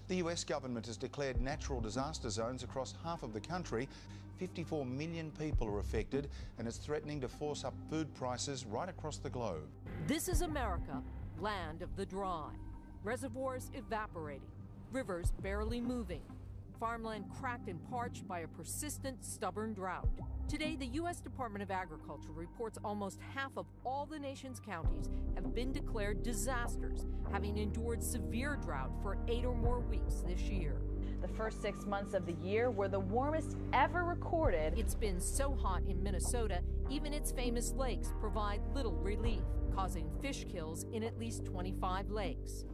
The US government has declared natural disaster zones across half of the country. 54 million people are affected, and it's threatening to force up food prices right across the globe. This is America, land of the dry. Reservoirs evaporating, rivers barely moving, farmland cracked and parched by a persistent, stubborn drought. Today, the U.S. Department of Agriculture reports almost half of all the nation's counties have been declared disasters, having endured severe drought for 8 or more weeks this year. The first 6 months of the year were the warmest ever recorded. It's been so hot in Minnesota, even its famous lakes provide little relief, causing fish kills in at least 25 lakes.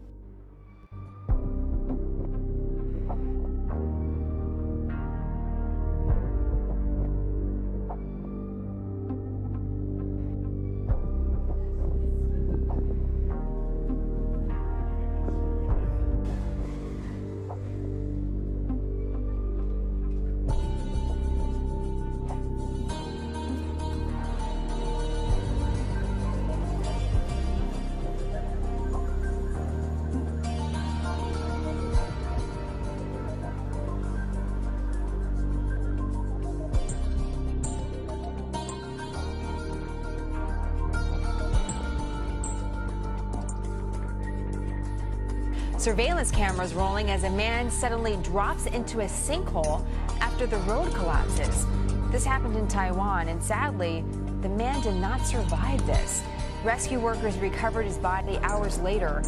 Surveillance cameras rolling as a man suddenly drops into a sinkhole after the road collapses. This happened in Taiwan, and sadly, the man did not survive this. Rescue workers recovered his body hours later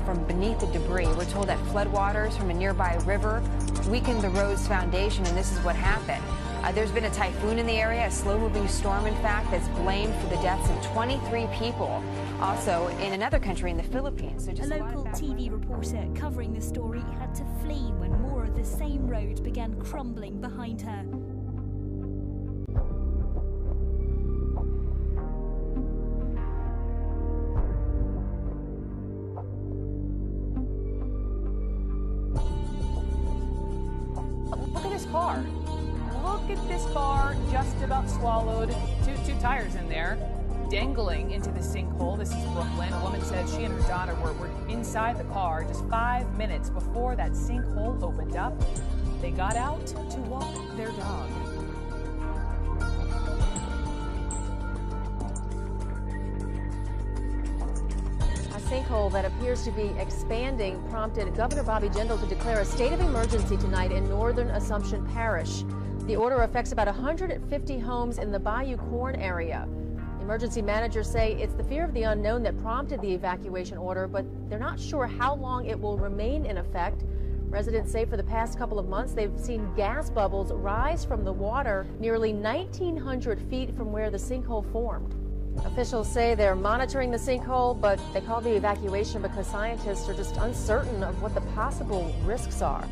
from beneath the debris. We're told that floodwaters from a nearby river weakened the road's foundation, and this is what happened. There's been a typhoon in the area, a slow-moving storm, in fact, that's blamed for the deaths of 23 people. Also, in another country, in the Philippines. So just a local TV reporter covering the story had to flee when more of the same road began crumbling behind her. Look at this car. Look at this car, just about swallowed two tires in there, dangling into the sinkhole. This is Brooklyn. A woman said she and her daughter were inside the car just 5 minutes before that sinkhole opened up. They got out to walk their dog. A sinkhole that appears to be expanding prompted Governor Bobby Jindal to declare a state of emergency tonight in northern Assumption Parish. The order affects about 150 homes in the Bayou Corn area. Emergency managers say it's the fear of the unknown that prompted the evacuation order, but they're not sure how long it will remain in effect. Residents say for the past couple of months they've seen gas bubbles rise from the water nearly 1,900 feet from where the sinkhole formed. Officials say they're monitoring the sinkhole, but they call the evacuation because scientists are just uncertain of what the possible risks are.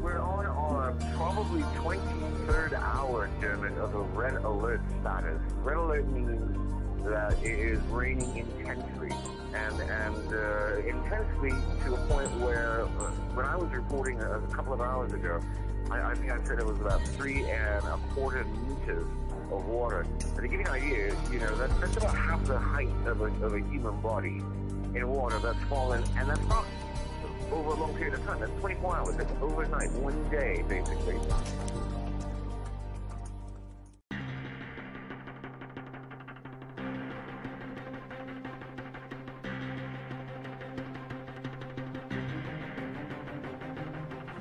We're on our probably 23rd hour, Dermot, of a red alert status. Red alert means that it is raining intensely, and intensely to a point where when I was reporting a couple of hours ago, I think I said it was about 3¼ meters of water. And to give you an idea, that's about half the height of a human body in water that's fallen, and that's not over a long period of time. That's 24 hours. That's overnight, one day, basically.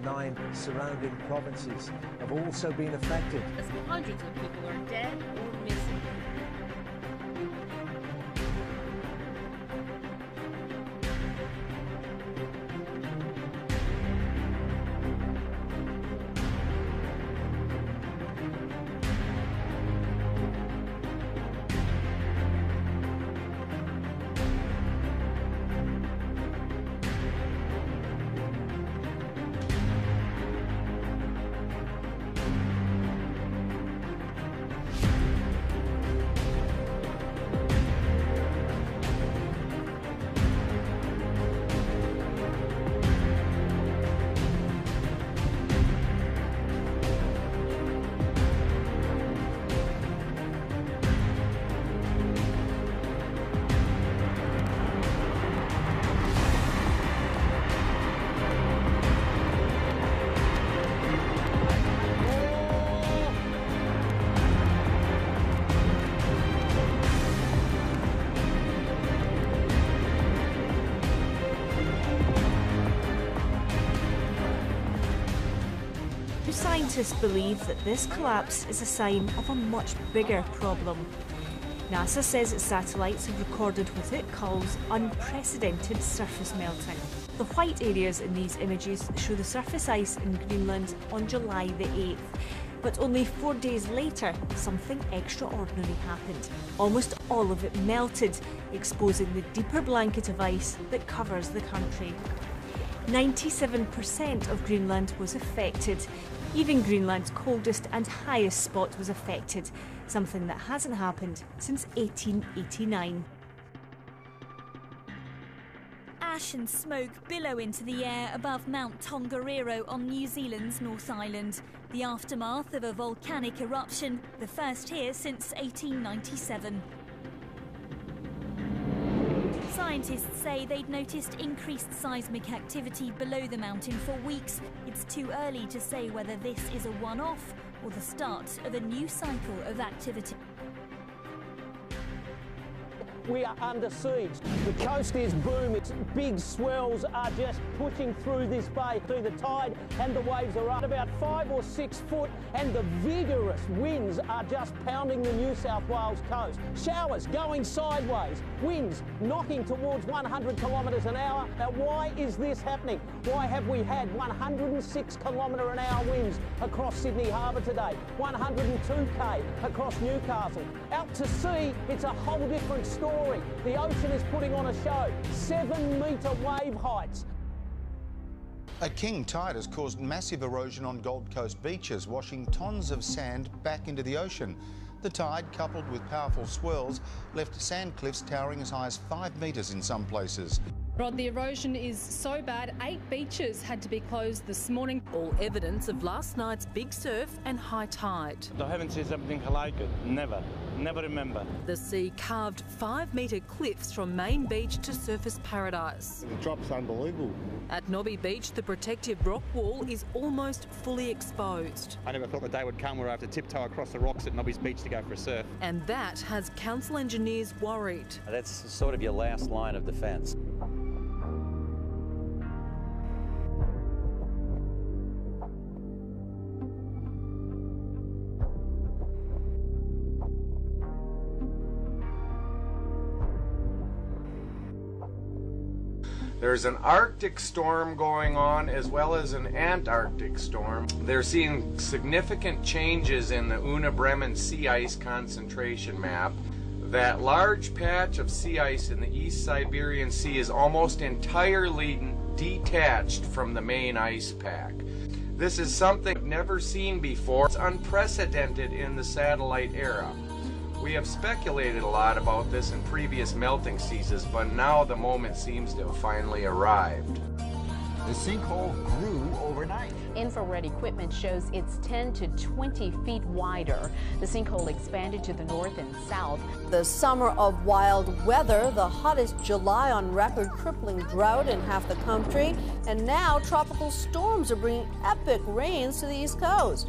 Nine surrounding provinces have also been affected. As hundreds of people are dead or missing. But scientists believe that this collapse is a sign of a much bigger problem. NASA says its satellites have recorded what it calls unprecedented surface melting. The white areas in these images show the surface ice in Greenland on July the 8th. But only 4 days later, something extraordinary happened. Almost all of it melted, exposing the deeper blanket of ice that covers the country. 97% of Greenland was affected. Even Greenland's coldest and highest spot was affected, something that hasn't happened since 1889. Ash and smoke billow into the air above Mount Tongariro on New Zealand's North Island, the aftermath of a volcanic eruption, the first here since 1897. Scientists say they'd noticed increased seismic activity below the mountain for weeks. It's too early to say whether this is a one-off or the start of a new cycle of activity. We are under siege. The coast is booming. Big swells are just pushing through this bay. Through the tide and the waves are up about 5 or 6 foot, and the vigorous winds are just pounding the New South Wales coast. Showers going sideways, winds knocking towards 100 kilometres an hour. Now, why is this happening? Why have we had 106 km/h winds across Sydney Harbour today? 102k across Newcastle. Out to sea, it's a whole different story. The ocean is putting on a show. 7-metre wave heights. A king tide has caused massive erosion on Gold Coast beaches, washing tons of sand back into the ocean. The tide, coupled with powerful swirls, left sand cliffs towering as high as 5 metres in some places. Rod, the erosion is so bad, 8 beaches had to be closed this morning. All evidence of last night's big surf and high tide. I haven't seen something like it. Never remember. The sea carved 5-metre cliffs from Main Beach to Surfers Paradise. The drop's unbelievable. At Nobby Beach, the protective rock wall is almost fully exposed. I never thought the day would come where I have to tiptoe across the rocks at Nobby's Beach to go for a surf. And that has council engineers worried. That's sort of your last line of defence. There's an Arctic storm going on as well as an Antarctic storm. They're seeing significant changes in the Una Bremen sea ice concentration map. That large patch of sea ice in the East Siberian Sea is almost entirely detached from the main ice pack. This is something we've never seen before. It's unprecedented in the satellite era. We have speculated a lot about this in previous melting seasons, but now the moment seems to have finally arrived. The sinkhole grew overnight. Infrared equipment shows it's 10 to 20 feet wider. The sinkhole expanded to the north and south. The summer of wild weather, the hottest July on record, crippling drought in half the country, and now tropical storms are bringing epic rains to the East Coast.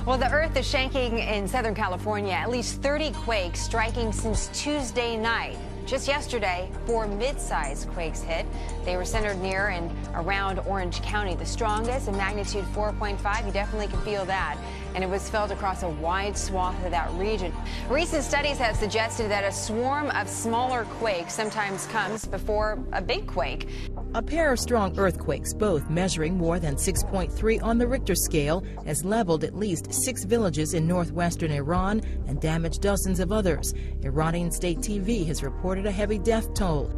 Well, the earth is shaking in Southern California. At least 30 quakes striking since Tuesday night. Just yesterday, 4 mid-sized quakes hit. They were centered near and around Orange County. The strongest, a magnitude 4.5. You definitely can feel that. And it was felt across a wide swath of that region. Recent studies have suggested that a swarm of smaller quakes sometimes comes before a big quake. A pair of strong earthquakes, both measuring more than 6.3 on the Richter scale, has leveled at least 6 villages in northwestern Iran and damaged dozens of others. Iranian state TV has reported a heavy death toll.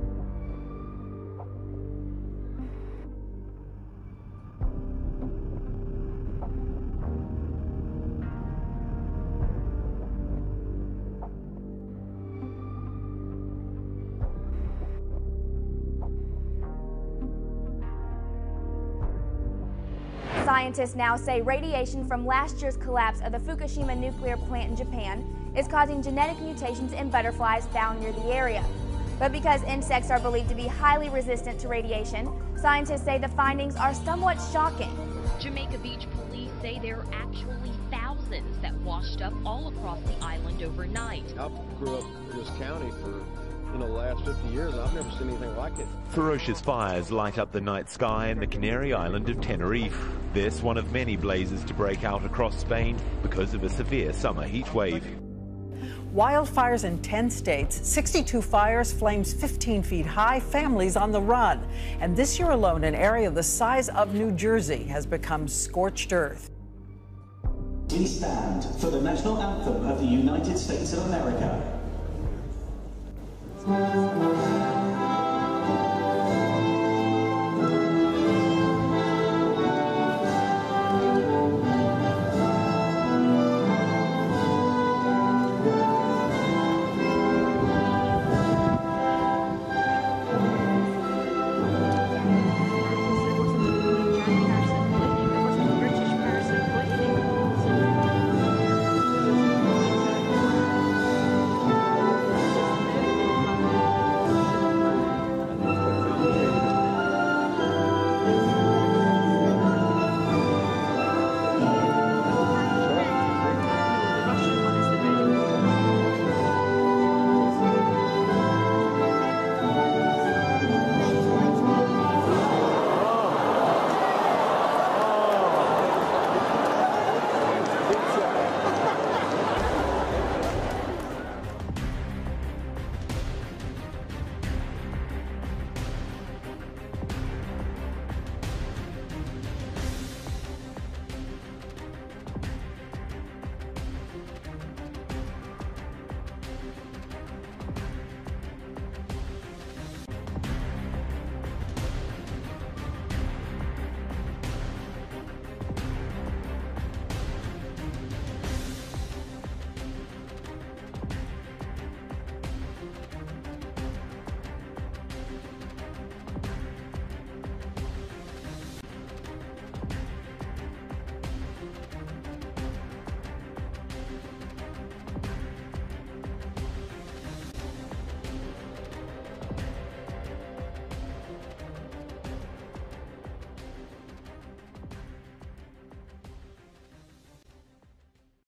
Scientists now say radiation from last year's collapse of the Fukushima nuclear plant in Japan is causing genetic mutations in butterflies found near the area. But because insects are believed to be highly resistant to radiation, scientists say the findings are somewhat shocking. Jamaica Beach police say there are actually thousands that washed up all across the island overnight. I grew up in this county for the last 50 years, and I've never seen anything like it. Ferocious fires light up the night sky in the Canary Island of Tenerife. This one of many blazes to break out across Spain because of a severe summer heat wave. Wildfires in 10 states, 62 fires, flames 15 feet high, families on the run. And this year alone, an area the size of New Jersey has become scorched earth. We stand for the national anthem of the United States of America.